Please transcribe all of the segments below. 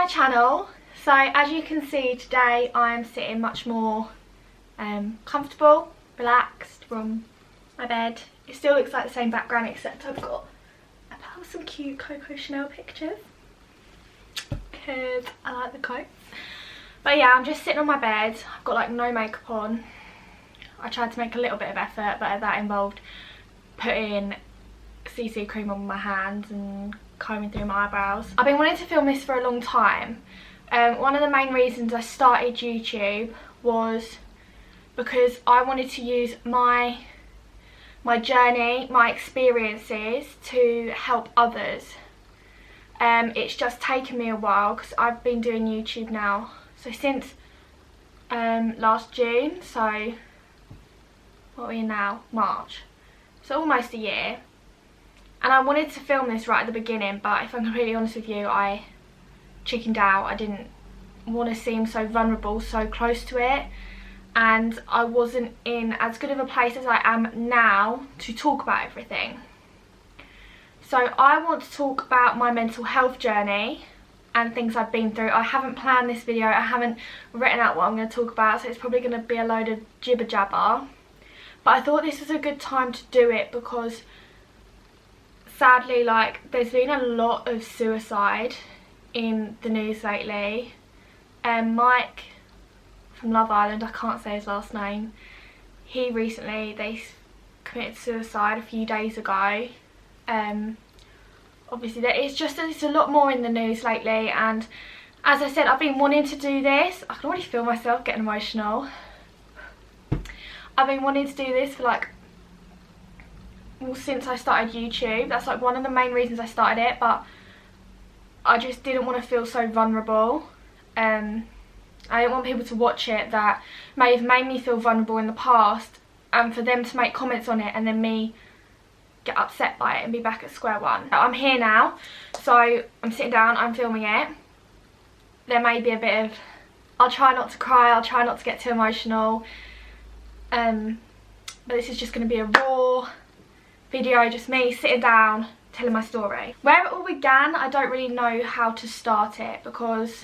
channel. So as you can see today I'm sitting much more comfortable, relaxed from my bed. It still looks like the same background except I put some cute Coco Chanel pictures because I like the coats. But yeah, I'm just sitting on my bed. I've got like no makeup on. I tried to make a little bit of effort, but that involved putting CC cream on my hands and combing through my eyebrows. I've been wanting to film this for a long time. One of the main reasons I started YouTube was because I wanted to use my journey, my experiences to help others. It's just taken me a while because I've been doing YouTube now, so since last June, so what are we in now? March. So almost a year. And I wanted to film this right at the beginning, but if I'm completely honest with you, I chickened out. I didn't want to seem so vulnerable so close to it, and I wasn't in as good of a place as I am now to talk about everything. So I want to talk about my mental health journey and things I've been through. I haven't planned this video, I haven't written out what I'm going to talk about, so it's probably going to be a load of jibber jabber, but I thought this was a good time to do it because sadly, like, there's been a lot of suicide in the news lately. Mike from Love Island, I can't say his last name, he recently, committed suicide a few days ago. Obviously it's a lot more in the news lately, and as I said, I've been wanting to do this. I can already feel myself getting emotional. I've been wanting to do this for like, well, since I started YouTube. That's like one of the main reasons I started it, but I just didn't want to feel so vulnerable. I didn't want people to watch it that may have made me feel vulnerable in the past, and for them to make comments on it and then me get upset by it and be back at square one. I'm here now, so I'm sitting down, I'm filming it. There may be a bit of, I'll try not to cry, I'll try not to get too emotional, but this is just going to be a raw video, just me sitting down telling my story. Where it all began, I don't really know how to start it because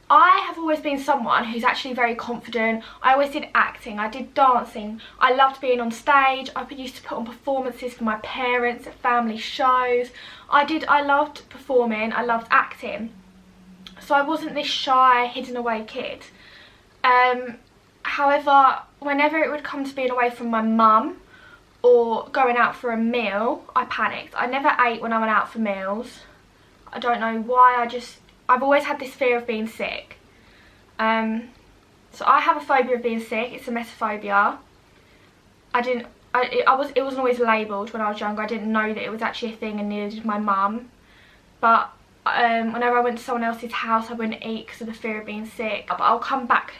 I have always been someone who's actually very confident. I always did acting, I did dancing, I loved being on stage. I used to put on performances for my parents at family shows. I loved performing, I loved acting. So I wasn't this shy, hidden away kid. However, whenever it would come to being away from my mum or going out for a meal, I panicked. I never ate when I went out for meals. I don't know why, I've always had this fear of being sick. So I have a phobia of being sick. It's emetophobia. It wasn't always labelled when I was younger. I didn't know that it was actually a thing and neither did my mum. But whenever I went to someone else's house, I wouldn't eat because of the fear of being sick. But I'll come back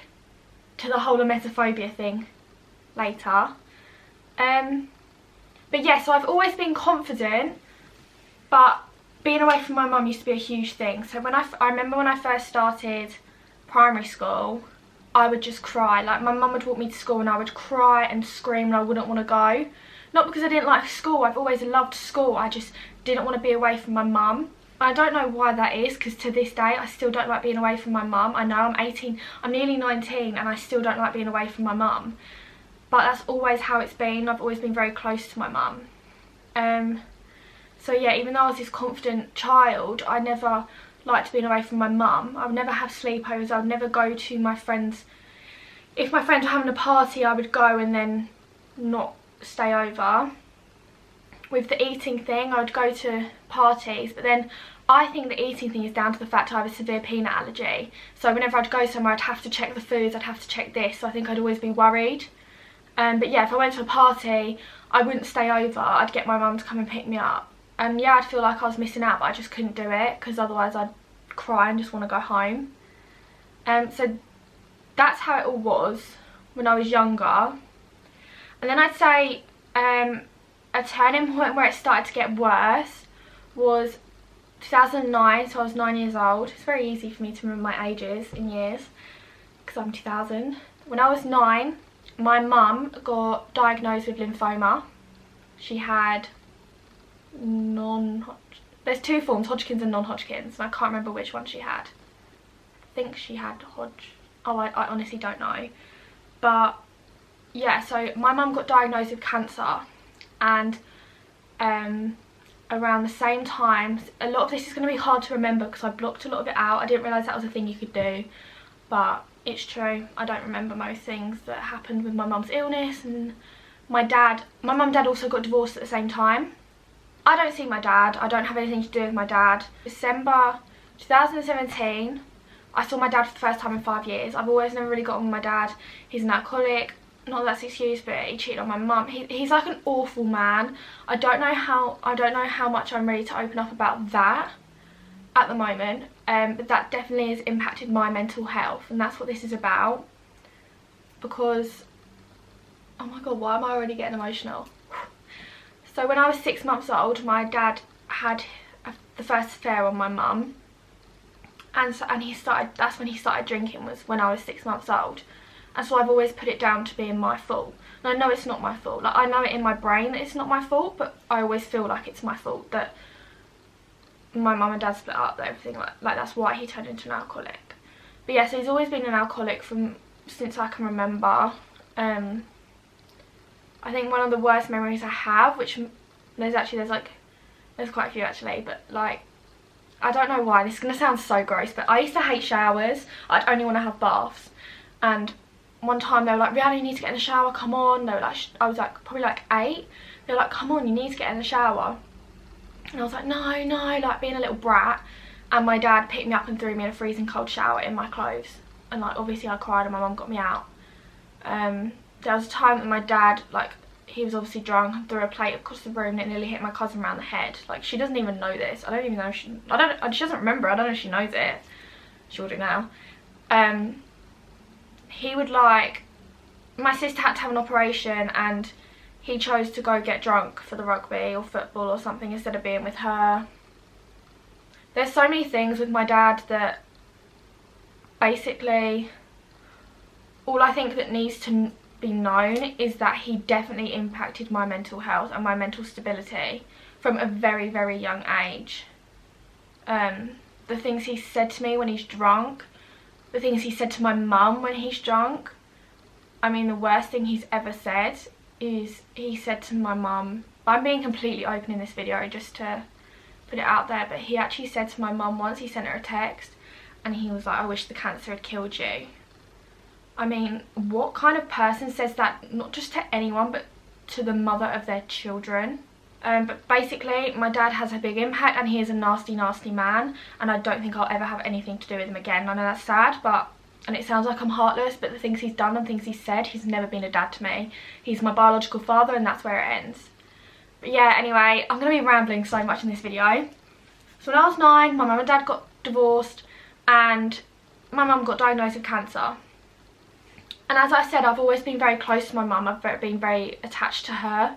to the whole emetophobia thing later. But yeah, so I've always been confident, but being away from my mum used to be a huge thing. So I remember when I first started primary school, I would just cry. Like, my mum would walk me to school and I would cry and scream and I wouldn't want to go. Not because I didn't like school, I've always loved school, I just didn't want to be away from my mum. I don't know why that is, because to this day I still don't like being away from my mum. I know I'm 18, I'm nearly 19 and I still don't like being away from my mum. But that's always how it's been. I've always been very close to my mum. So yeah, even though I was this confident child, I never liked being away from my mum. I would never have sleepovers, I would never go to my friends. If my friends were having a party, I would go and then not stay over. With the eating thing, I would go to parties, but then I think the eating thing is down to the fact I have a severe peanut allergy. So whenever I'd go somewhere, I'd have to check the foods, I'd have to check this, so I think I'd always be worried. But yeah, if I went to a party, I wouldn't stay over, I'd get my mum to come and pick me up. And yeah, I'd feel like I was missing out, but I just couldn't do it because otherwise I'd cry and just want to go home. So that's how it all was when I was younger. And then I'd say a turning point where it started to get worse was 2009, so I was 9 years old. It's very easy for me to remember my ages in years because I'm 2000. When I was 9, my mum got diagnosed with lymphoma. She had There's two forms, Hodgkin's and non-Hodgkin's, and I can't remember which one she had. I think she had I honestly don't know. But yeah, so my mum got diagnosed with cancer, and around the same time, a lot of this is going to be hard to remember because I blocked a lot of it out. I didn't realise that was a thing you could do, but it's true. I don't remember most things that happened with my mum's illness. And my mum and dad also got divorced at the same time. I don't see my dad. I don't have anything to do with my dad. December 2017, I saw my dad for the first time in 5 years. I've always never really got on with my dad. He's an alcoholic. Not that's an excuse, but he cheated on my mum. He's like an awful man. I don't know how much I'm ready to open up about that at the moment. But that definitely has impacted my mental health, and that's what this is about. Because, oh my god, why am I already getting emotional? So when I was 6 months old, my dad had the first affair on my mum, and that's when he started drinking, was when I was 6 months old. And so I've always put it down to being my fault. And I know it's not my fault. Like, I know it in my brain that it's not my fault, but I always feel like it's my fault that my mum and dad split up, that everything, like that's why he turned into an alcoholic. But yeah, so he's always been an alcoholic since I can remember. I think one of the worst memories I have, which there's quite a few actually, but like, I don't know why, this is going to sound so gross, but I used to hate showers. I'd only want to have baths. And one time they were like, Rihanna, you need to get in the shower, come on. They were like, I was like probably like 8. They were like, come on, you need to get in the shower. And I was like, no, like being a little brat. And my dad picked me up and threw me in a freezing cold shower in my clothes. And like, obviously I cried and my mum got me out. There was a time that my dad, like, he was obviously drunk and threw a plate across the room and it nearly hit my cousin around the head. Like, she doesn't even know this. I don't even know if she doesn't remember. I don't know if she knows it. She'll do now. He would, like, my sister had to have an operation and he chose to go get drunk for the rugby or football or something instead of being with her. There's so many things with my dad that basically all I think that needs to be known is that he definitely impacted my mental health and my mental stability from a very, very young age. The things he said to me when he's drunk, the things he said to my mum when he's drunk. I mean, the worst thing he's ever said is he said to my mum, I'm being completely open in this video just to put it out there, but he actually said to my mum once, he sent her a text and he was like, I wish the cancer had killed you. I mean, what kind of person says that, not just to anyone, but to the mother of their children? But basically, my dad has a big impact and he is a nasty, nasty man. And I don't think I'll ever have anything to do with him again. I know that's sad, and it sounds like I'm heartless, but the things he's done and things he's said, he's never been a dad to me. He's my biological father and that's where it ends. But yeah, anyway, I'm going to be rambling so much in this video. So when I was 9, my mum and dad got divorced and my mum got diagnosed with cancer. And as I said, I've always been very close to my mum. I've been very attached to her.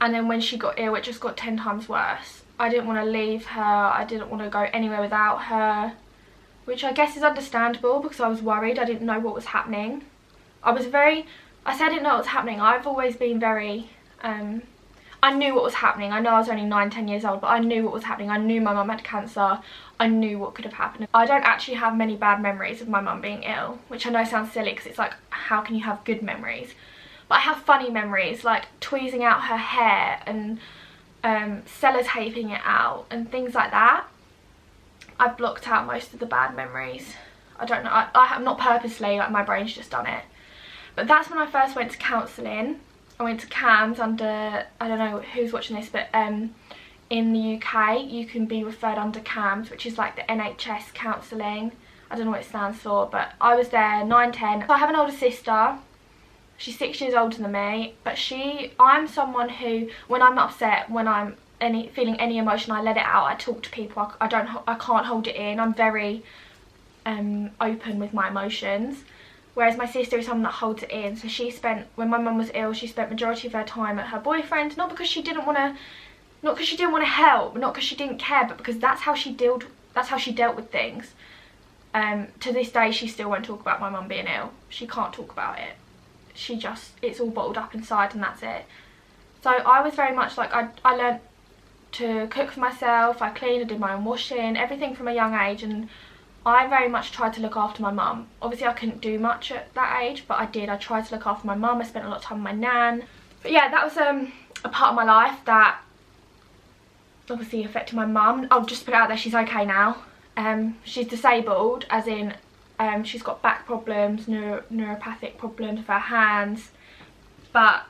And then when she got ill, it just got 10 times worse. I didn't want to leave her. I didn't want to go anywhere without her. Which I guess is understandable because I was worried. I didn't know what was happening. I said I didn't know what was happening. I've always been very... I knew what was happening. I know I was only 9, 10 years old, but I knew what was happening. I knew my mum had cancer. I knew what could have happened. I don't actually have many bad memories of my mum being ill, which I know sounds silly because it's like, how can you have good memories? But I have funny memories, like tweezing out her hair and sellotaping it out and things like that. I've blocked out most of the bad memories. I don't know, I have not purposely, like my brain's just done it. But that's when I first went to counselling. I went to CAMS under, I don't know who's watching this, but in the UK you can be referred under CAMS, which is like the NHS counselling. I don't know what it stands for, but I was there 9, 10. So I have an older sister. She's 6 years older than me, but I'm someone who, when I'm upset, when I'm feeling any emotion, I let it out. I talk to people. I can't hold it in. I'm very open with my emotions. Whereas my sister is someone that holds it in. So when my mum was ill, she spent majority of her time at her boyfriend, not because she didn't want to help, not because she didn't care, but because that's how she dealt with things. To this day, she still won't talk about my mum being ill. She can't talk about it. It's all bottled up inside and that's it. So I was very much like, I learnt to cook for myself. I cleaned, I did my own washing, everything from a young age, and I very much tried to look after my mum. Obviously I couldn't do much at that age, but I did. I tried to look after my mum. I spent a lot of time with my nan. But yeah, that was a part of my life that obviously affected my mum. I'll just put it out there, she's okay now. She's disabled, as in she's got back problems, neuropathic problems with her hands, but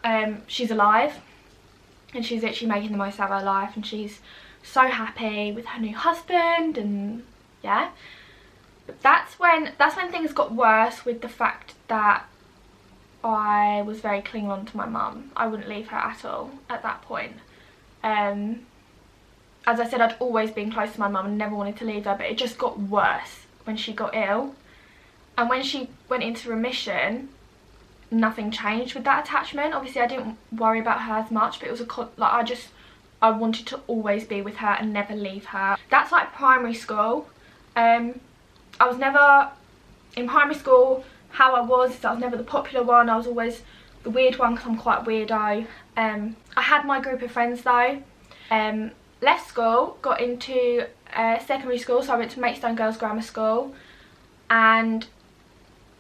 she's alive, and she's literally making the most out of her life, and she's so happy with her new husband, and yeah. But that's when things got worse, with the fact that I was very clinging on to my mum. I wouldn't leave her at all at that point. As I said, I'd always been close to my mum and never wanted to leave her, but it just got worse when she got ill. And when she went into remission, nothing changed with that attachment. Obviously I didn't worry about her as much, but it was I wanted to always be with her and never leave her. That's like primary school. I was never, in primary school, how I was never the popular one. I was always the weird one, because I'm quite weirdo. I had my group of friends though. Left school, got into secondary school, so I went to Maidstone Girls Grammar School, and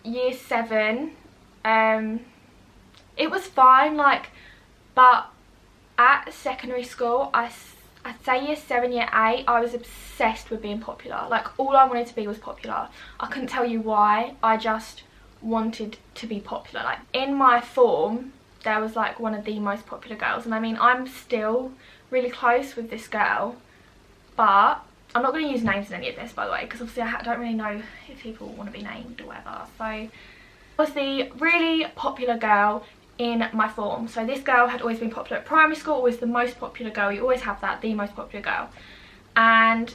year 7, it was fine, like, but at secondary school, I'd say year 7, year 8, I was obsessed with being popular. Like, all I wanted to be was popular. I couldn't tell you why, I just wanted to be popular. Like, in my form, there was like one of the most popular girls, and I mean, I'm still really close with this girl, but I'm not going to use names in any of this, by the way, because obviously I don't really know if people want to be named or whatever. So I was the really popular girl in my form. So this girl had always been popular at primary school, always the most popular girl. You always have that, the most popular girl. And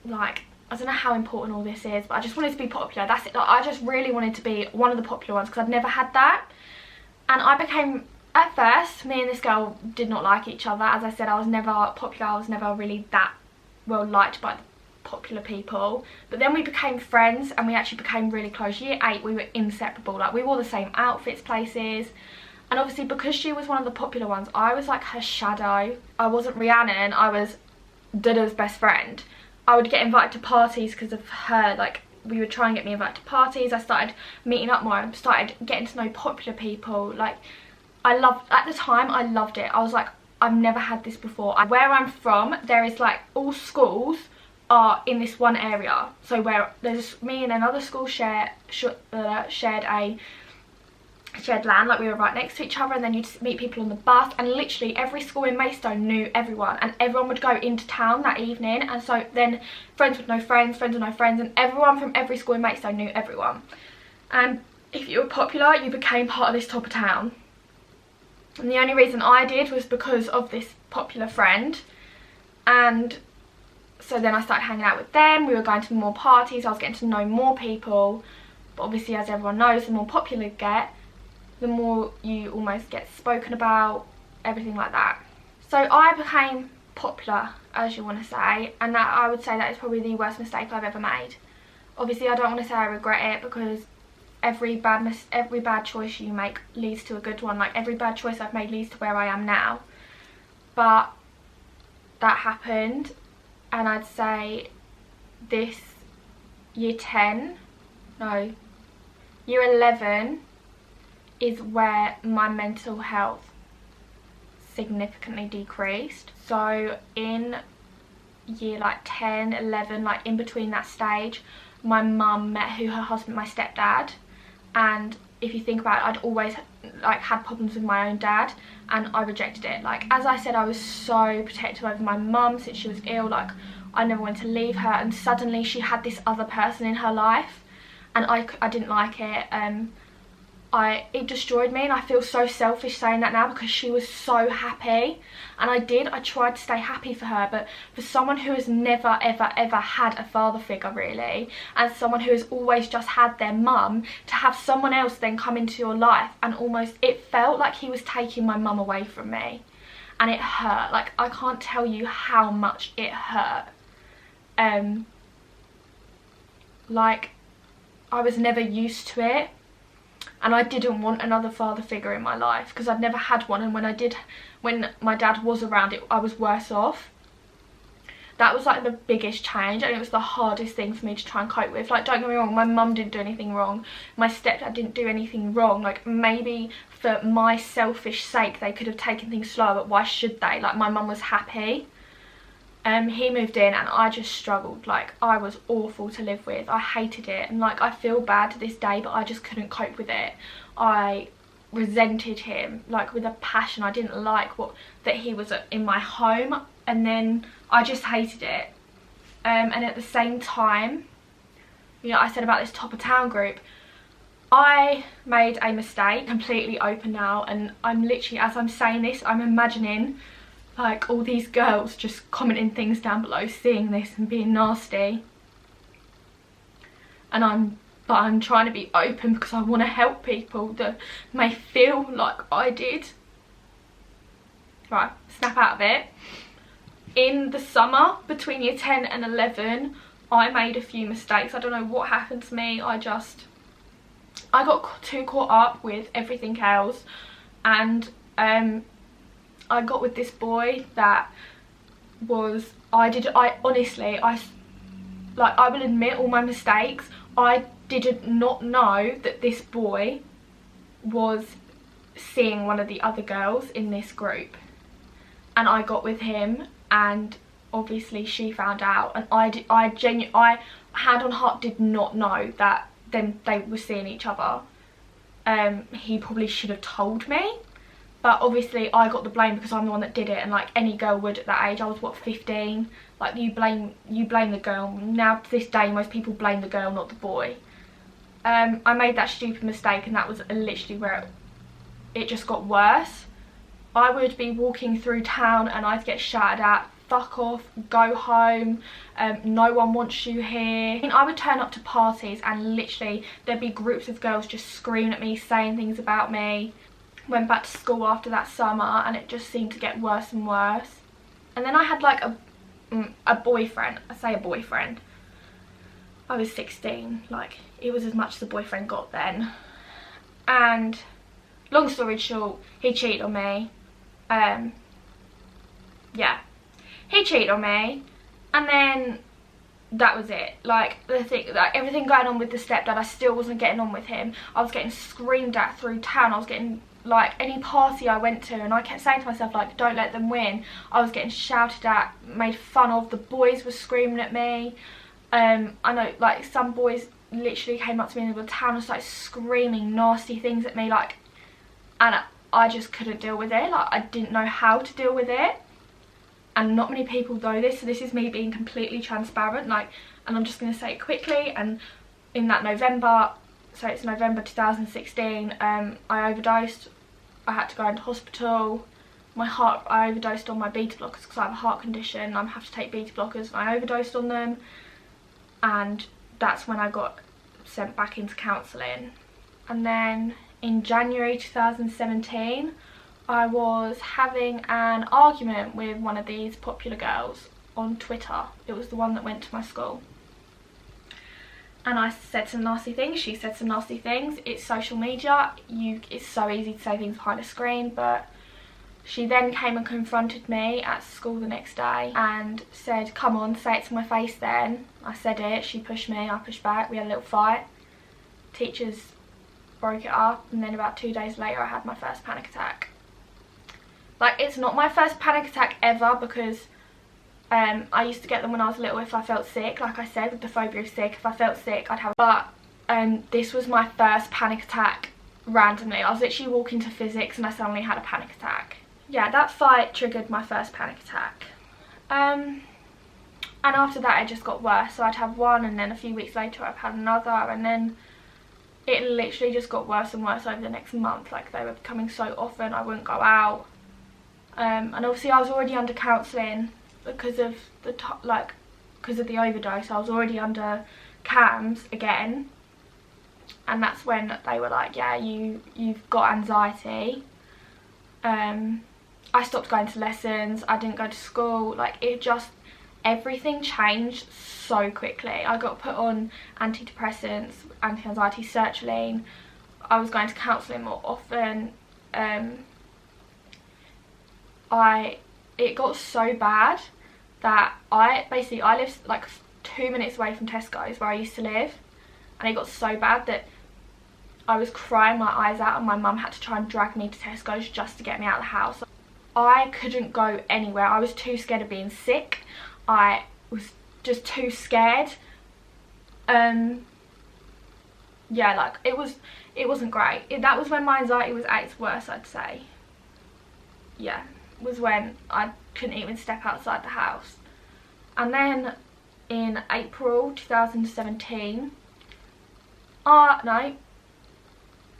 like, I don't know how important all this is, but I just wanted to be popular. That's it. Like, I just really wanted to be one of the popular ones, because I'd never had that. And I became, at first, me and this girl did not like each other. As I said, I was never popular. I was never really that well liked by the popular people. But then we became friends, and we actually became really close. Year 8, we were inseparable. Like, we wore the same outfits, places. And obviously, because she was one of the popular ones, I was like her shadow. I wasn't Rhiannon, I was Dada's best friend. I would get invited to parties because of her. Like, we would try and get me invited to parties. I started meeting up more. I started getting to know popular people. Like, at the time, I loved it. I was like, I've never had this before. Where I'm from, there is like, all schools are in this one area. So where there's me and another school shared a shared land, like we were right next to each other, and then you'd meet people on the bus, and literally every school in Maidstone knew everyone, and everyone would go into town that evening, and so then friends would know friends, friends would know friends, and everyone from every school in Maidstone knew everyone. And if you were popular, you became part of this top of town. And the only reason I did was because of this popular friend. And so then I started hanging out with them. We were going to more parties. I was getting to know more people. But obviously, as everyone knows, the more popular you get, the more you almost get spoken about, everything like that. So I became popular, as you want to say, and that, I would say, that is probably the worst mistake I've ever made. Obviously, I don't want to say I regret it, because every bad choice you make leads to a good one. Like, every bad choice I've made leads to where I am now. But that happened, and I'd say this year 11 is where my mental health significantly decreased. So in year like 10, 11, like in between that stage, my mum met her husband, my stepdad. And if you think about it, I'd always like had problems with my own dad, and I rejected it. Like, as I said, I was so protective over my mum since she was ill. Like, I never wanted to leave her, and suddenly she had this other person in her life, and I didn't like it. It destroyed me, and I feel so selfish saying that now, because she was so happy, and I tried to stay happy for her. But for someone who has never ever had a father figure, really, and someone who has always just had their mum, to have someone else then come into your life, and almost, it felt like he was taking my mum away from me, and it hurt. Like, I can't tell you how much it hurt. Like, I was never used to it. and I didn't want another father figure in my life because I'd never had one, and when my dad was around, I was worse off. That was like the biggest change, and it was the hardest thing for me to try and cope with. Like, don't get me wrong, my mum didn't do anything wrong, my stepdad didn't do anything wrong. Like, maybe for my selfish sake they could have taken things slower, but why should they? Like, my mum was happy. He moved in and I just struggled. Like, I was awful to live with. I hated it, and like, I feel bad to this day, but I just couldn't cope with it. I resented him like with a passion. I didn't like that he was in my home, and then I just hated it. And at the same time, you know, I said about this top of town group, I made a mistake. Completely open now, and I'm literally, as I'm saying this, I'm imagining like all these girls just commenting things down below, seeing this and being nasty, and but I'm trying to be open because I want to help people that may feel like I did. Right, snap out of it. In the summer between year 10 and 11, I made a few mistakes. I don't know what happened to me. I got too caught up with everything else, and I got with this boy that was, I honestly, I will admit all my mistakes. I did not know that this boy was seeing one of the other girls in this group, and I got with him, and obviously she found out, and I hand on heart did not know that they were seeing each other. He probably should have told me, but obviously I got the blame because I'm the one that did it, and like any girl would at that age. I was, what, 15? Like, you blame the girl. Now to this day most people blame the girl, not the boy. I made that stupid mistake, and that was literally where it just got worse. I would be walking through town and I'd get shouted at, fuck off, go home, no one wants you here. I would turn up to parties and literally there'd be groups of girls just screaming at me, saying things about me. Went back to school after that summer and it just seemed to get worse and worse. And then I had like a boyfriend. I say a boyfriend. I was 16, like it was as much as a boyfriend got then. And long story short, he cheated on me. Yeah, he cheated on me, and then that was it. Like, everything going on with the stepdad, I still wasn't getting on with him. I was getting screamed at through town. I was getting, like, any party I went to, and I kept saying to myself, like, don't let them win. I was getting shouted at, made fun of. The boys were screaming at me. I know, like, some boys literally came up to me in the middle of town and started screaming nasty things at me, like, and I just couldn't deal with it. Like, I didn't know how to deal with it, and not many people know this, so this is me being completely transparent. Like, and I'm just going to say it quickly. And in that November, so it's November 2016, I overdosed. I had to go into hospital. I overdosed on my beta blockers because I have a heart condition. I have to take beta blockers, and I overdosed on them, and that's when I got sent back into counselling. And then in January 2017, I was having an argument with one of these popular girls on Twitter. It was the one that went to my school. And I said some nasty things, she said some nasty things. It's social media, it's so easy to say things behind a screen, but she then came and confronted me at school the next day and said, come on, say it to my face then. I said it, she pushed me, I pushed back, we had a little fight. Teachers broke it up, and then about 2 days later I had my first panic attack. Like, it's not my first panic attack ever, because I used to get them when I was little if I felt sick. Like I said, with the phobia of sick, if I felt sick I'd have, but this was my first panic attack randomly. I was literally walking to physics and I suddenly had a panic attack. Yeah, that fight triggered my first panic attack. And after that it just got worse. So I'd have one, and then a few weeks later I've had another, and then it literally just got worse and worse over the next month. Like, they were coming so often, I wouldn't go out. And obviously I was already under counselling because of the overdose. I was already under CAMS again, and that's when they were like, yeah, you've got anxiety. I stopped going to lessons, I didn't go to school. Like, it just, everything changed so quickly. I got put on antidepressants, anti-anxiety, sertraline. I was going to counselling more often. It got so bad that I lived like 2 minutes away from Tesco's where I used to live, and it got so bad that I was crying my eyes out and my mum had to try and drag me to Tesco's just to get me out of the house. I couldn't go anywhere. I was too scared of being sick. I was just too scared. Yeah, like it wasn't great. That was when my anxiety was at its worst, I'd say. Yeah, was when I couldn't even step outside the house. And then in April 2017, no,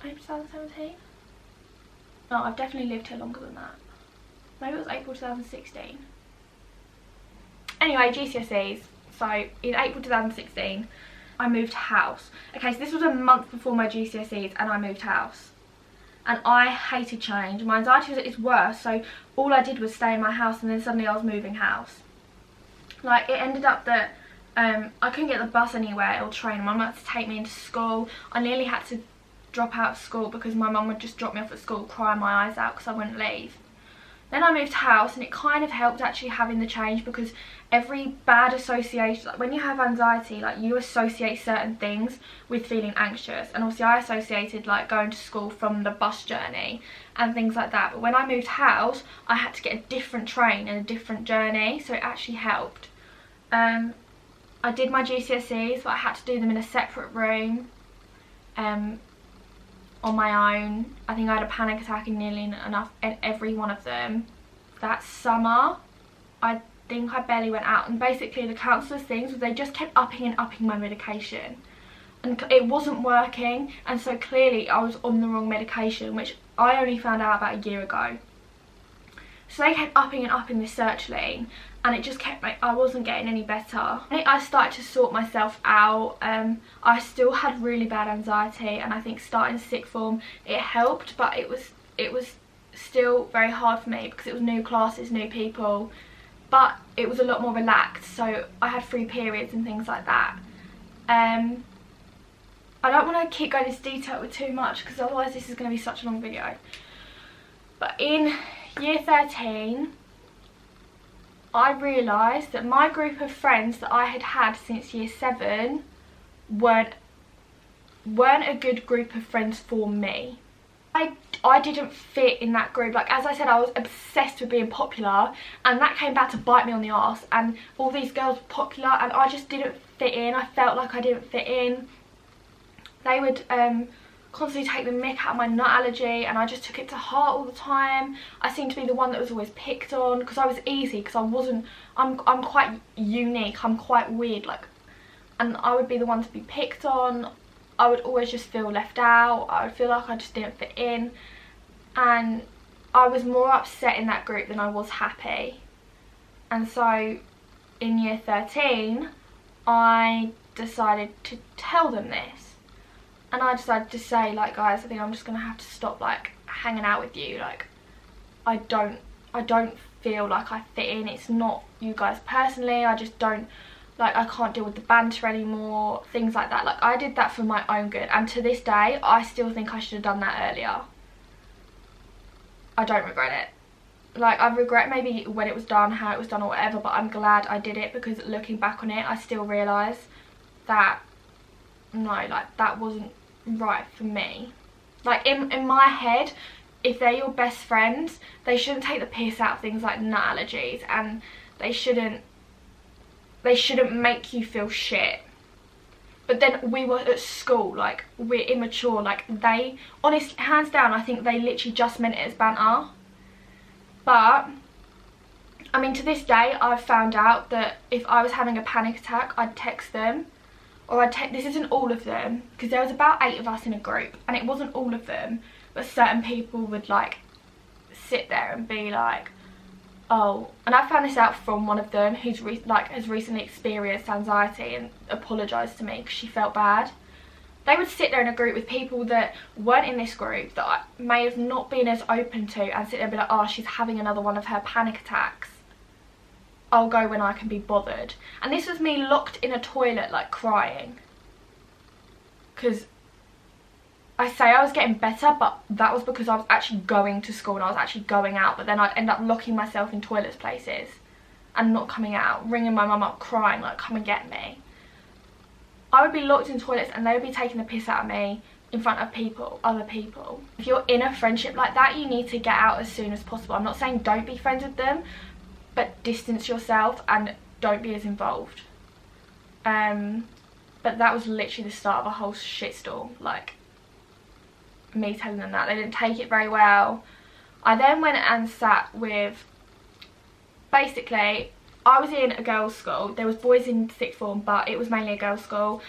April 2017? No, I've definitely lived here longer than that. Maybe it was April 2016. Anyway, GCSEs. So in April 2016, I moved house. Okay, so this was a month before my GCSEs and I moved house. And I hated change. My anxiety was at its worst, so all I did was stay in my house, and then suddenly I was moving house. Like, it ended up that I couldn't get the bus anywhere or train. My mum had to take me into school. I nearly had to drop out of school because my mum would just drop me off at school crying my eyes out because I wouldn't leave. Then I moved house, and it kind of helped actually having the change, because every bad association, like when you have anxiety, like you associate certain things with feeling anxious, and obviously I associated like going to school from the bus journey and things like that. But when I moved house, I had to get a different train and a different journey, so it actually helped. I did my GCSEs, but I had to do them in a separate room on my own. I think I had a panic attack in nearly every one of them. That summer, I think I barely went out, and basically the counsellor's things was they just kept upping and upping my medication, and it wasn't working, and so clearly I was on the wrong medication, which I only found out about a year ago. So they kept upping and upping this sertraline, and it just kept I wasn't getting any better. I started to sort myself out. I still had really bad anxiety, and I think starting sixth form it helped, but it was still very hard for me because it was new classes, new people, but it was a lot more relaxed, so I had free periods and things like that. I don't want to keep going into detail with too much because otherwise this is going to be such a long video. But in year 13, I realised that my group of friends that I had had since year 7 weren't a good group of friends for me. I didn't fit in that group. Like, as I said, I was obsessed with being popular, and that came back to bite me on the arse, and all these girls were popular and I just didn't fit in. I felt like I didn't fit in. They would constantly take the mick out of my nut allergy, and I just took it to heart all the time. I seemed to be the one that was always picked on because I was easy, because I'm quite unique, I'm quite weird, like, and I would be the one to be picked on. I would always just feel left out. I would feel like I just didn't fit in, and I was more upset in that group than I was happy. And so in year 13 I decided to tell them this, and I decided to say, like, guys, I think I'm just gonna have to stop like hanging out with you. Like, I don't feel like I fit in. It's not you guys personally, I just don't, like, I can't deal with the banter anymore, things like that. Like, I did that for my own good, and to this day I still think I should have done that earlier. I don't regret it. Like, I regret maybe when it was done, how it was done or whatever, but I'm glad I did it, because looking back on it I still realise that no, like, that wasn't right for me. Like, in my head, if they're your best friends, they shouldn't take the piss out of things like nut allergies, and they shouldn't make you feel shit. But then we were at school, like, we're immature, like, they, honestly, hands down, I think they literally just meant it as banter. But I mean, to this day I've found out that if I was having a panic attack, I'd text them, or this isn't all of them, because there was about 8 of us in a group, and it wasn't all of them, but certain people would like sit there and be like, oh, and I found this out from one of them who's has recently experienced anxiety and apologised to me because she felt bad. They would sit there in a group with people that weren't in this group, that I may have not been as open to, and sit there and be like, oh, she's having another one of her panic attacks. I'll go when I can be bothered. And this was me locked in a toilet, like, crying. Because I say I was getting better, but that was because I was actually going to school and I was actually going out, but then I'd end up locking myself in toilets places and not coming out, ringing my mum up crying like, come and get me. I would be locked in toilets and they would be taking the piss out of me in front of people, other people. If you're in a friendship like that, you need to get out as soon as possible. I'm not saying don't be friends with them, but distance yourself and don't be as involved. But that was literally the start of a whole shitstorm, like me telling them that. They didn't take it very well. I then went and sat with, basically, I was in a girls' school. There was boys in sixth form, but it was mainly a girls' school.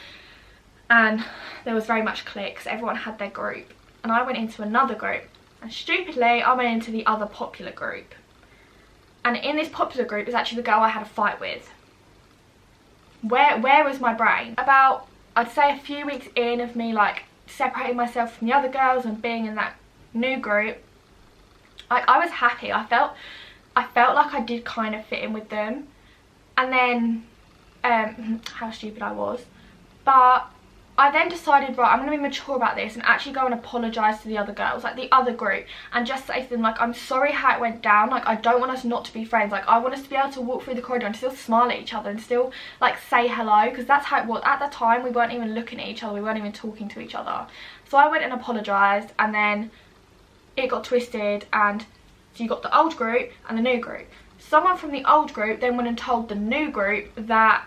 And there was very much cliques. Everyone had their group. And I went into another group. And stupidly, I went into the other popular group. And in this popular group is actually the girl I had a fight with. Where was my brain? About, I'd say a few weeks in of me like separating myself from the other girls and being in that new group, like I was happy. I felt like I did kind of fit in with them. And then how stupid I was, but I then decided, right, I'm going to be mature about this and actually go and apologise to the other girls, like the other group, and just say to them, like, I'm sorry how it went down, like, I don't want us not to be friends, like, I want us to be able to walk through the corridor and still smile at each other and still, like, say hello, because that's how it was. At the time, we weren't even looking at each other, we weren't even talking to each other. So I went and apologised, and then it got twisted, and so you got the old group and the new group. Someone from the old group then went and told the new group that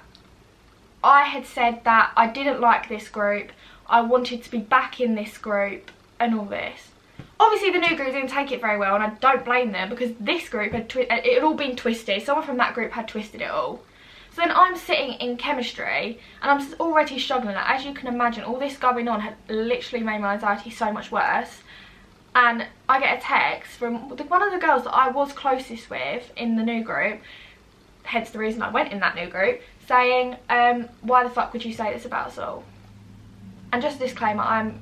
I had said that I didn't like this group, I wanted to be back in this group and all this. Obviously the new group didn't take it very well, and I don't blame them because this group had it had all been twisted. Someone from that group had twisted it all. So then I'm sitting in chemistry and I'm already struggling. Like, as you can imagine, all this going on had literally made my anxiety so much worse. And I get a text from one of the girls that I was closest with in the new group, hence the reason I went in that new group, saying, why the fuck would you say this about us all? And just a disclaimer, I'm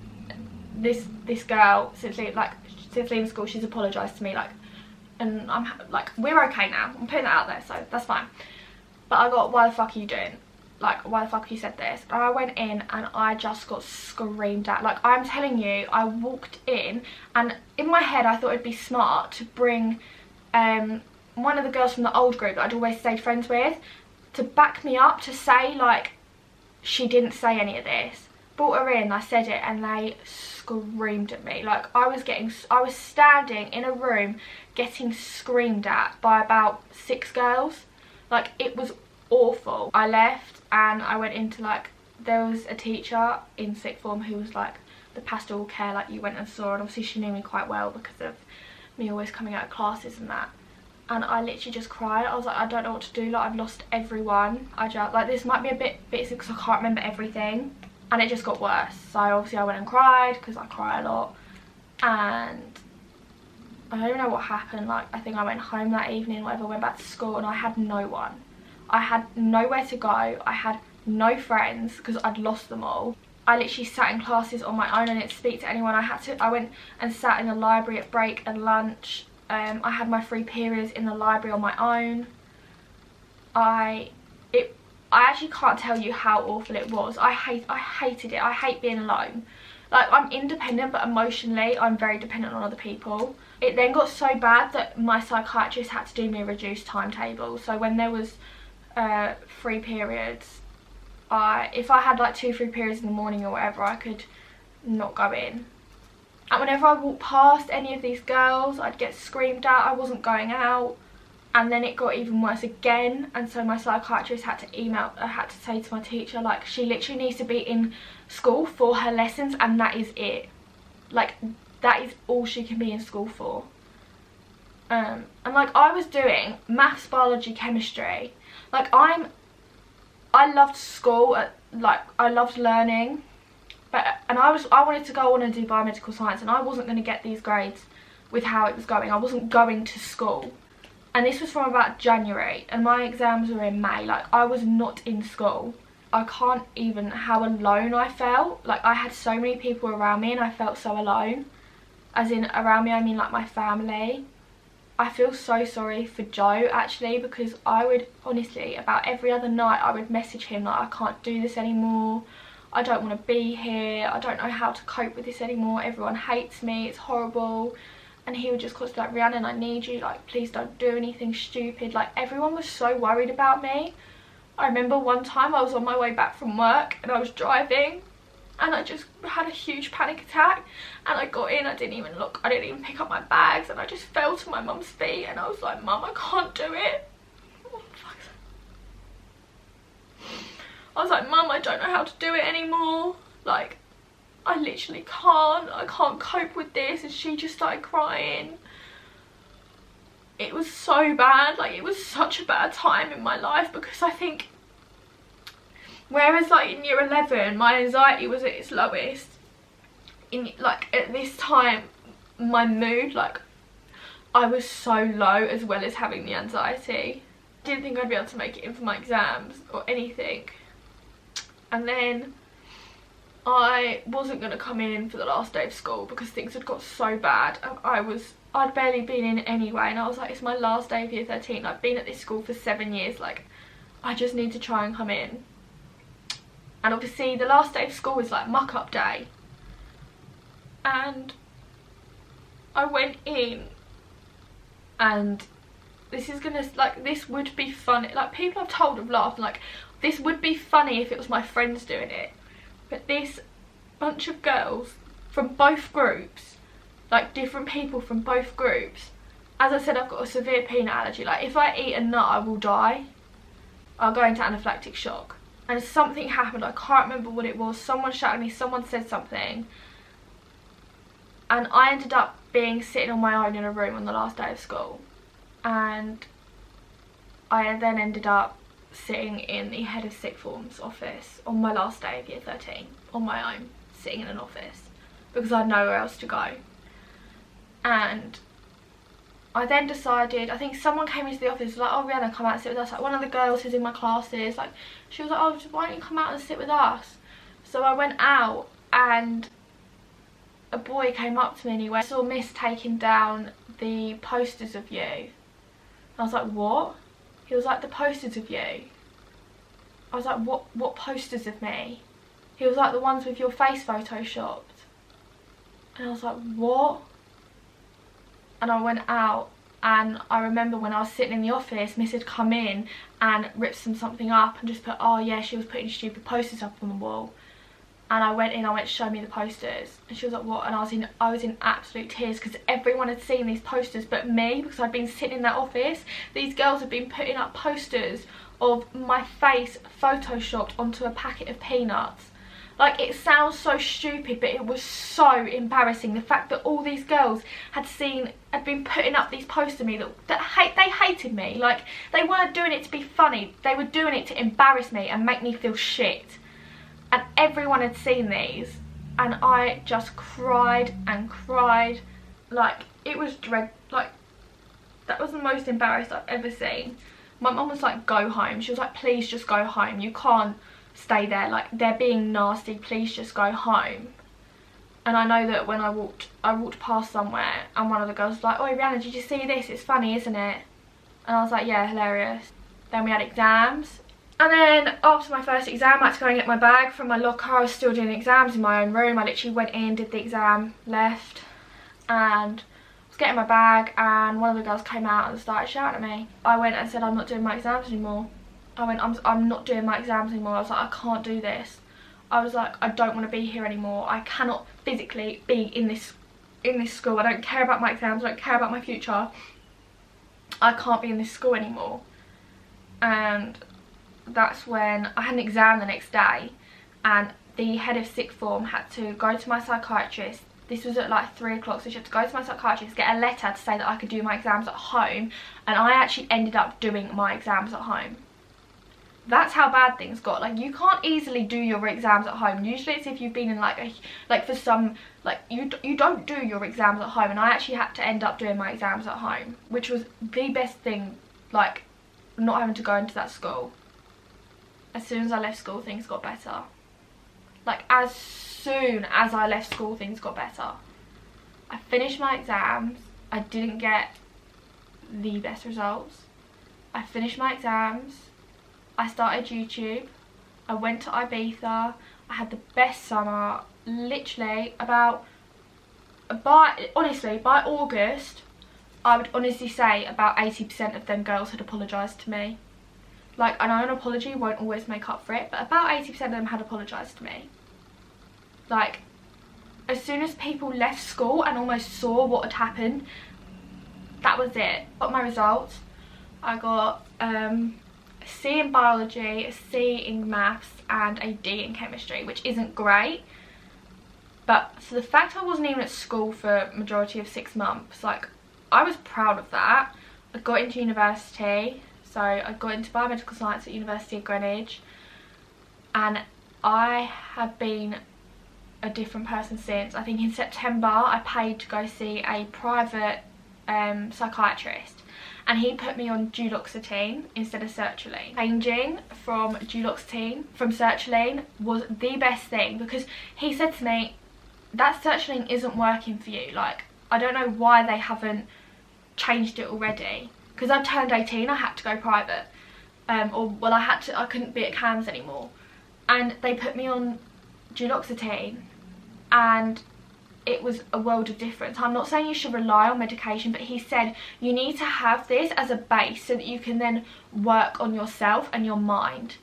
this girl, since leaving school, she's apologised to me, like, and I'm like, we're okay now. I'm putting that out there, so that's fine. But I got, why the fuck are you doing? Like, why the fuck have you said this? And I went in and I just got screamed at. Like, I'm telling you, I walked in and in my head I thought it'd be smart to bring one of the girls from the old group that I'd always stayed friends with to back me up, to say, like, she didn't say any of this. Brought her in, I said it, and they screamed at me. Like, I was standing in a room getting screamed at by about 6 girls. Like, it was awful. I left and I went into, like, there was a teacher in sixth form who was like the pastoral care, like, you went and saw, and obviously she knew me quite well because of me always coming out of classes and that. And I literally just cried. I was like, I don't know what to do, like, I've lost everyone. I just, like, this might be a bit basic because I can't remember everything. And it just got worse. So obviously I went and cried because I cry a lot. And I don't even know what happened. Like, I think I went home that evening, whatever, went back to school, and I had no one. I had nowhere to go. I had no friends because I'd lost them all. I literally sat in classes on my own and didn't speak to anyone. I went and sat in the library at break and lunch. I had my free periods in the library on my own. I actually can't tell you how awful it was. I hated it. I hate being alone. Like, I'm independent, but emotionally I'm very dependent on other people. It then got so bad that my psychiatrist had to do me a reduced timetable. So when there was free periods, if I had like 2 free periods in the morning or whatever, I could not go in. And whenever I walked past any of these girls, I'd get screamed at. I wasn't going out. And then it got even worse again, and so my psychiatrist had to say to my teacher, like, she literally needs to be in school for her lessons, and that is it. Like, that is all she can be in school for. And like, I was doing maths, biology, chemistry. Like, I loved school, like, I loved learning, and I wanted to go on and do biomedical science, and I wasn't going to get these grades with how it was going. I wasn't going to school. And this was from about January, and my exams were in May. Like, I was not in school. I can't even, how alone I felt. Like, I had so many people around me and I felt so alone. As in, around me I mean like my family. I feel so sorry for Joe, actually, because I would, honestly, about every other night I would message him like, I can't do this anymore. I don't want to be here, I don't know how to cope with this anymore, everyone hates me, it's horrible. And he would just constantly like, Rhiannon, I need you, like please don't do anything stupid. Like everyone was so worried about me. I remember one time I was on my way back from work and I was driving and I just had a huge panic attack, and I got in, I didn't even look, I didn't even pick up my bags, and I just fell to my mum's feet and I was like, Mum, I can't do it. Oh, fuck. I was like, Mum, I don't know how to do it anymore. Like, I literally can't. I can't cope with this. And she just started crying. It was so bad. Like, it was such a bad time in my life, because I think, whereas like in year 11 my anxiety was at its lowest, in like at this time my mood, like I was so low, as well as having the anxiety. Didn't think I'd be able to make it in for my exams or anything. And then I wasn't going to come in for the last day of school because things had got so bad, and I'd barely been in anyway, and I was like, it's my last day of year 13, I've been at this school for 7 years, like I just need to try and come in. And obviously the last day of school is like muck up day, and I went in, and this is gonna, like, this would be funny, like people I've told have laughed, like this would be funny if it was my friends doing it, but this bunch of girls from both groups, like different people from both groups, as I said, I've got a severe peanut allergy, like if I eat a nut I will die, I'll go into anaphylactic shock. And something happened, I can't remember what it was, someone shouted at me, someone said something, and I ended up sitting on my own in a room on the last day of school. And I then ended up sitting in the head of sixth form's office on my last day of year 13, on my own, sitting in an office, because I had nowhere else to go. And I then decided, I think someone came into the office, was like, oh Rhiannon, come out and sit with us, like one of the girls who's in my classes, like she was like, oh why don't you come out and sit with us. So I went out, and a boy came up to me and he went, I saw Miss taking down the posters of you. I was like, what? He was like, the posters of you. I was like, what posters of me? He was like, the ones with your face photoshopped. And I was like, what? And I went out, and I remember when I was sitting in the office, Miss had come in and ripped something up and just put, oh yeah, she was putting stupid posters up on the wall. And I went in, I went, show me the posters. And she was like, what? And I was in absolute tears, because everyone had seen these posters but me, because I'd been sitting in that office. These girls had been putting up posters of my face photoshopped onto a packet of peanuts. Like, it sounds so stupid, but it was so embarrassing. The fact that all these girls had been putting up these posters of me they hated me. Like, they weren't doing it to be funny. They were doing it to embarrass me and make me feel shit. And everyone had seen these, and I just cried and cried. Like, it was like, that was the most embarrassed I've ever seen. My mum was like, go home. She was like, please just go home. You can't stay there, like they're being nasty, please just go home. And I know that when I walked past somewhere, and one of the girls was like, oh Rhiannon, did you see this? It's funny, isn't it? And I was like, yeah, hilarious. Then we had exams, and then after my first exam I had to go and get my bag from my locker. I was still doing exams in my own room. I literally went in, did the exam, left, and was getting my bag, and one of the girls came out and started shouting at me. I went and said, I'm not doing my exams anymore. I went, I'm not doing my exams anymore. I was like, I can't do this. I was like, I don't want to be here anymore. I cannot physically be in this school. I don't care about my exams. I don't care about my future. I can't be in this school anymore. And that's when I had an exam the next day, and the head of sixth form had to go to my psychiatrist. This was at like 3 o'clock, so she had to go to my psychiatrist, get a letter to say that I could do my exams at home, and I actually ended up doing my exams at home. That's how bad things got. Like, you can't easily do your exams at home. Usually it's if you've been in you don't do your exams at home, and I actually had to end up doing my exams at home, which was the best thing, like not having to go into that school. As soon as I left school, things got better. Like, as soon as I left school, things got better. I finished my exams. I didn't get the best results. I finished my exams. I started YouTube. I went to Ibiza. I had the best summer. Literally honestly, by August, I would honestly say about 80% of them girls had apologised to me. Like, I know an apology won't always make up for it, but about 80% of them had apologised to me. Like, as soon as people left school and almost saw what had happened, that was it. Got my results. I got a C in biology, a C in maths, and a D in chemistry, which isn't great. But so the fact I wasn't even at school for a majority of 6 months, like, I was proud of that. I got into university, so I got into biomedical science at University of Greenwich, and I have been a different person since. I think in September I paid to go see a private psychiatrist, and he put me on duloxetine instead of sertraline. Changing from sertraline was the best thing, because he said to me, that sertraline isn't working for you. Like, I don't know why they haven't changed it already, because I turned 18, I had to go private, I couldn't be at CAMS anymore, and they put me on duloxetine, and it was a world of difference. I'm not saying you should rely on medication, but he said you need to have this as a base so that you can then work on yourself and your mind.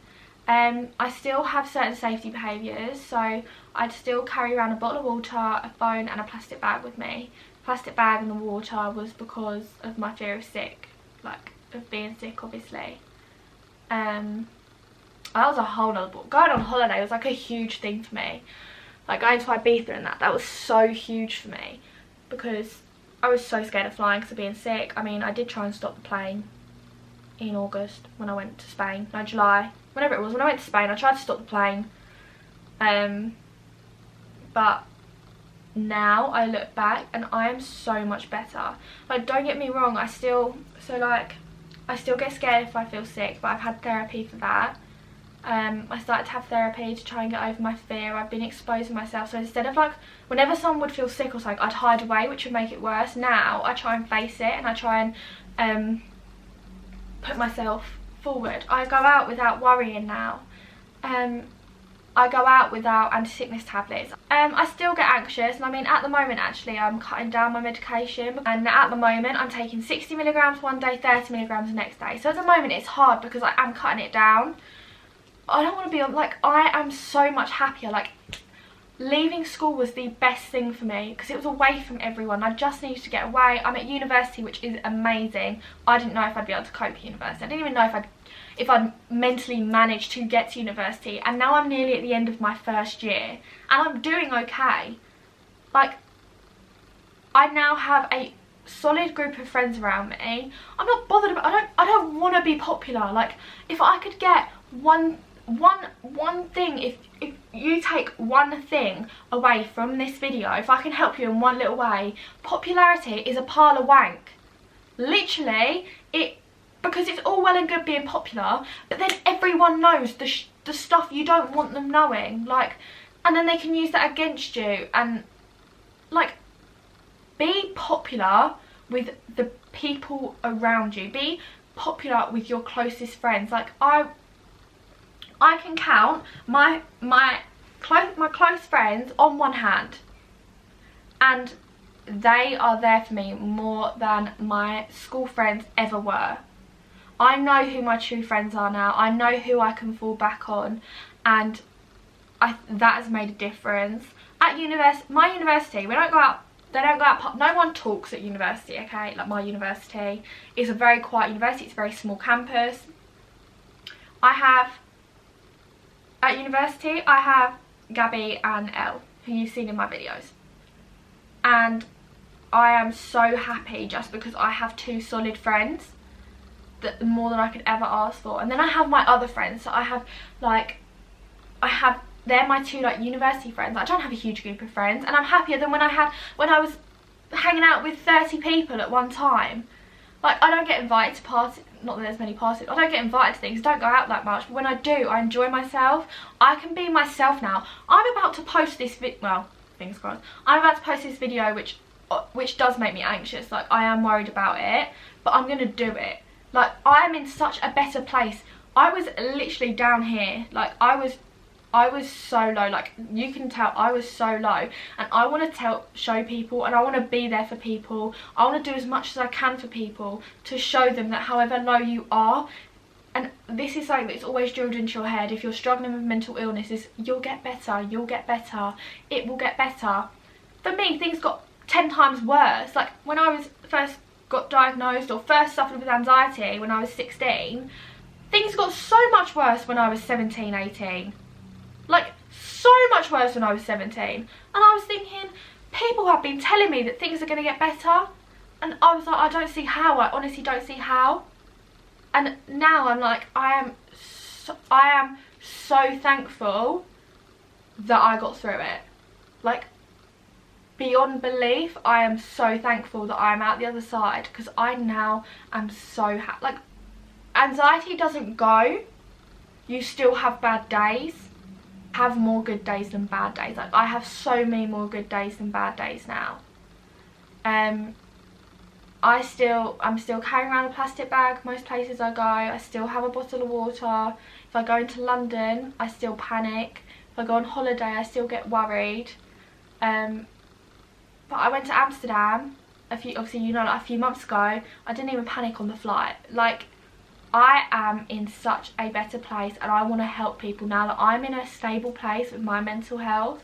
I still have certain safety behaviours, so I'd still carry around a bottle of water, a phone and a plastic bag with me. The plastic bag and the water was because of my fear of being sick, obviously. That was a whole nother book. Going on holiday was like a huge thing for me. Like, going to Ibiza and that was so huge for me, because I was so scared of flying because of being sick. I mean, I did try and stop the plane in August when I went to Spain. No, July. Whenever it was, when I went to Spain, I tried to stop the plane. But now I look back and I am so much better. Like, don't get me wrong, I still get scared if I feel sick, but I've had therapy for that. I started to have therapy to try and get over my fear. I've been exposing myself, so instead of, like, whenever someone would feel sick or something, I'd hide away, which would make it worse. Now I try and face it, and I try and put myself forward. I go out without worrying now. I go out without anti-sickness tablets. I still get anxious, and I mean, at the moment actually I'm cutting down my medication, and at the moment I'm taking 60 milligrams one day, 30 milligrams the next day. So at the moment it's hard because I am cutting it down. I don't want to be on, like, I am so much happier. Like, leaving school was the best thing for me because it was away from everyone. I just needed to get away. I'm at university, which is amazing. I didn't know if I'd be able to cope with university. I didn't even know if I'd mentally managed to get to university, and now I'm nearly at the end of my first year and I'm doing okay. Like, I now have a solid group of friends around me. I'm not bothered about, I don't want to be popular. Like, if I could get one thing, if you take one thing away from this video, if I can help you in one little way, popularity is a pile of wank. Literally, because it's all well and good being popular, but then everyone knows the stuff you don't want them knowing, like, and then they can use that against you. And, like, be popular with the people around you. Be popular with your closest friends. Like, I can count my close friends on one hand, and they are there for me more than my school friends ever were. I know who my true friends are now. I know who I can fall back on, and that has made a difference. At my university, we don't go out. They don't go out. No one talks at university. Okay, like, my university is a very quiet university. It's a very small campus. At university, I have Gabby and Elle, who you've seen in my videos. And I am so happy just because I have 2 solid friends, that more than I could ever ask for. And then I have my other friends. So they're my 2, like, university friends. I don't have a huge group of friends, and I'm happier than when I was hanging out with 30 people at one time. Like, I don't get invited to parties, not that there's many parties, I don't get invited to things, don't go out that much, but when I do, I enjoy myself. I can be myself now. I'm about to post this well, fingers crossed, I'm about to post this video which does make me anxious. Like, I am worried about it, but I'm gonna do it. Like, I am in such a better place. I was literally down here, like, I was I was so low, like you can tell I was so low, and I want to show people, and I want to be there for people. I want to do as much as I can for people to show them that however low you are, and this is something that's always drilled into your head, if you're struggling with mental illness, is you'll get better, you'll get better, it will get better. For me, things got 10 times worse. Like when I was first got diagnosed or first suffered with anxiety when I was 16, things got so much worse when I was 17, 18. Like, so much worse when I was 17. And I was thinking, people have been telling me that things are going to get better. And I was like, I don't see how. I honestly don't see how. And now I'm like, I am so thankful that I got through it. Like, beyond belief, I am so thankful that I'm out the other side. Because I now am so happy. Like, anxiety doesn't go. You still have bad days. Have more good days than bad days. Like, I have so many more good days than bad days now. I'm still carrying around a plastic bag most places I go. I still have a bottle of water. If I go into London, I still panic. If I go on holiday, I still get worried. But I went to Amsterdam obviously, you know, like a few months ago. I didn't even panic on the flight. Like, I am in such a better place, and I want to help people now that I'm in a stable place with my mental health.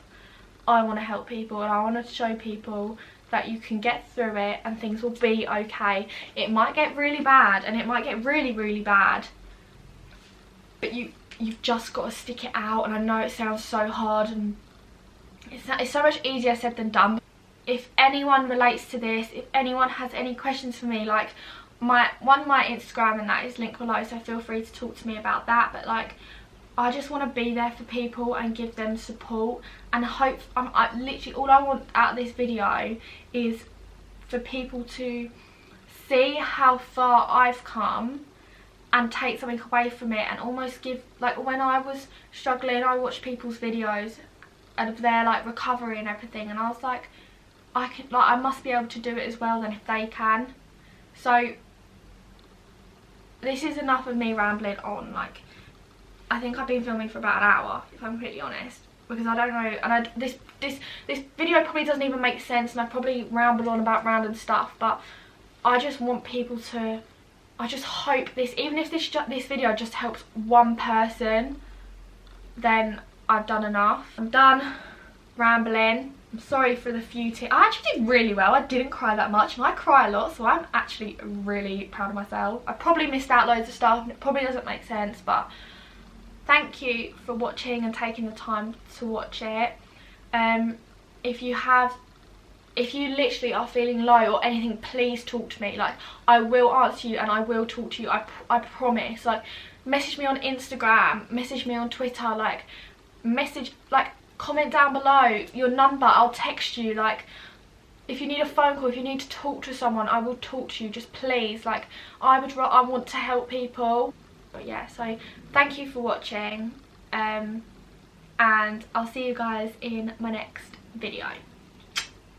I want to help people, and I want to show people that you can get through it and things will be okay. It might get really bad, and it might get really, really bad, but you've just got to stick it out. And I know it sounds so hard, and it's so much easier said than done. If anyone relates to this, if anyone has any questions for me, like, my Instagram and that is linked below, so feel free to talk to me about that. But like, I just want to be there for people and give them support, and hope literally all I want out of this video is for people to see how far I've come and take something away from it, and almost give, like, when I was struggling, I watched people's videos of their like recovery and everything, and I was like, I must be able to do it as well then if they can. So this is enough of me rambling on. Like, I think I've been filming for about an hour, if I'm completely honest, because I don't know, and this video probably doesn't even make sense, and I probably ramble on about random stuff, but I just want people to, I just hope this, even if this video just helps one person, then I've done enough. I'm done rambling. I'm sorry for the few tears. I actually did really well. I didn't cry that much, and I cry a lot, so I'm actually really proud of myself. I probably missed out loads of stuff, and it probably doesn't make sense, but thank you for watching and taking the time to watch it. If you literally are feeling low or anything, please talk to me. Like, I will answer you and I will talk to you. I promise. Like, message me on Instagram, message me on Twitter, like, comment down below your number, I'll text you. Like, if you need a phone call, if you need to talk to someone, I will talk to you. Just please, like, I want to help people. But yeah, so thank you for watching, and I'll see you guys in my next video.